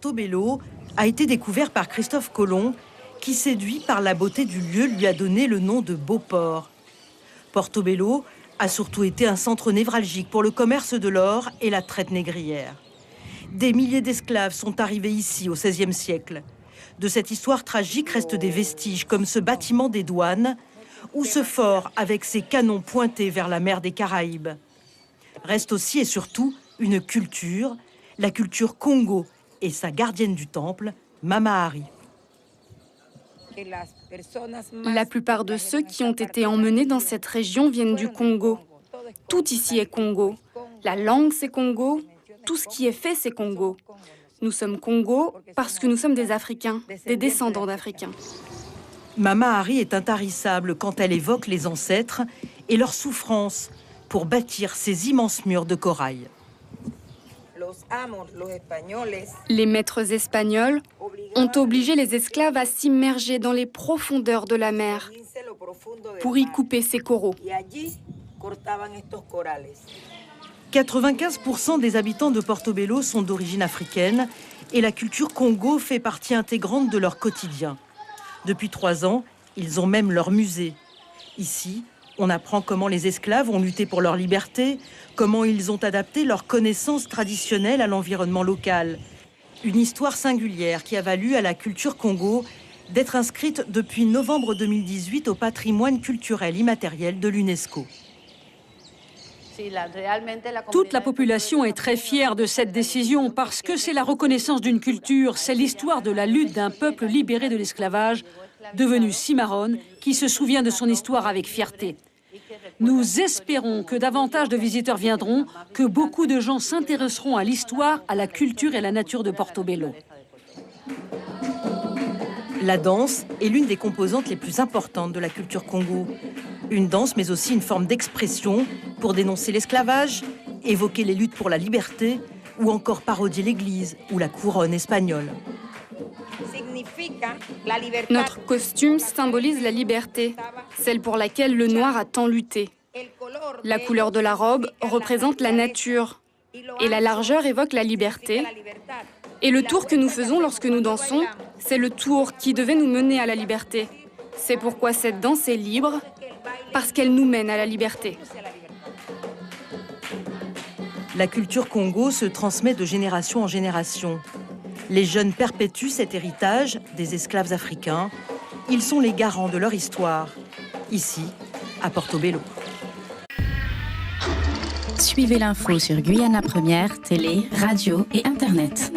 Portobello a été découvert par Christophe Colomb, qui, séduit par la beauté du lieu, lui a donné le nom de Beauport. Portobello a surtout été un centre névralgique pour le commerce de l'or et la traite négrière. Des milliers d'esclaves sont arrivés ici au XVIe siècle. De cette histoire tragique restent des vestiges comme ce bâtiment des douanes ou ce fort avec ses canons pointés vers la mer des Caraïbes. Reste aussi et surtout une culture, la culture Congo et sa gardienne du temple, Mama Hari. La plupart de ceux qui ont été emmenés dans cette région viennent du Congo. Tout ici est Congo. La langue, c'est Congo. Tout ce qui est fait, c'est Congo. Nous sommes Congo parce que nous sommes des Africains, des descendants d'Africains. Mama Hari est intarissable quand elle évoque les ancêtres et leurs souffrances pour bâtir ces immenses murs de corail. Les maîtres espagnols ont obligé les esclaves à s'immerger dans les profondeurs de la mer pour y couper ces coraux. 95% des habitants de Portobello sont d'origine africaine et la culture Congo fait partie intégrante de leur quotidien. Depuis 3 ans, ils ont même leur musée. Ici, on apprend comment les esclaves ont lutté pour leur liberté, comment ils ont adapté leurs connaissances traditionnelles à l'environnement local. Une histoire singulière qui a valu à la culture Congo d'être inscrite depuis novembre 2018 au patrimoine culturel immatériel de l'UNESCO. Toute la population est très fière de cette décision parce que c'est la reconnaissance d'une culture, c'est l'histoire de la lutte d'un peuple libéré de l'esclavage, devenu cimarron, qui se souvient de son histoire avec fierté. Nous espérons que davantage de visiteurs viendront, que beaucoup de gens s'intéresseront à l'histoire, à la culture et à la nature de Portobello. La danse est l'une des composantes les plus importantes de la culture Congo. Une danse, mais aussi une forme d'expression pour dénoncer l'esclavage, évoquer les luttes pour la liberté ou encore parodier l'Église ou la couronne espagnole. Notre costume symbolise la liberté, celle pour laquelle le noir a tant lutté. La couleur de la robe représente la nature et la largeur évoque la liberté. Et le tour que nous faisons lorsque nous dansons, c'est le tour qui devait nous mener à la liberté. C'est pourquoi cette danse est libre, parce qu'elle nous mène à la liberté. La culture Congo se transmet de génération en génération. Les jeunes perpétuent cet héritage des esclaves africains. Ils sont les garants de leur histoire, ici, à Portobello. Suivez l'info sur Guyana Première, télé, radio et Internet.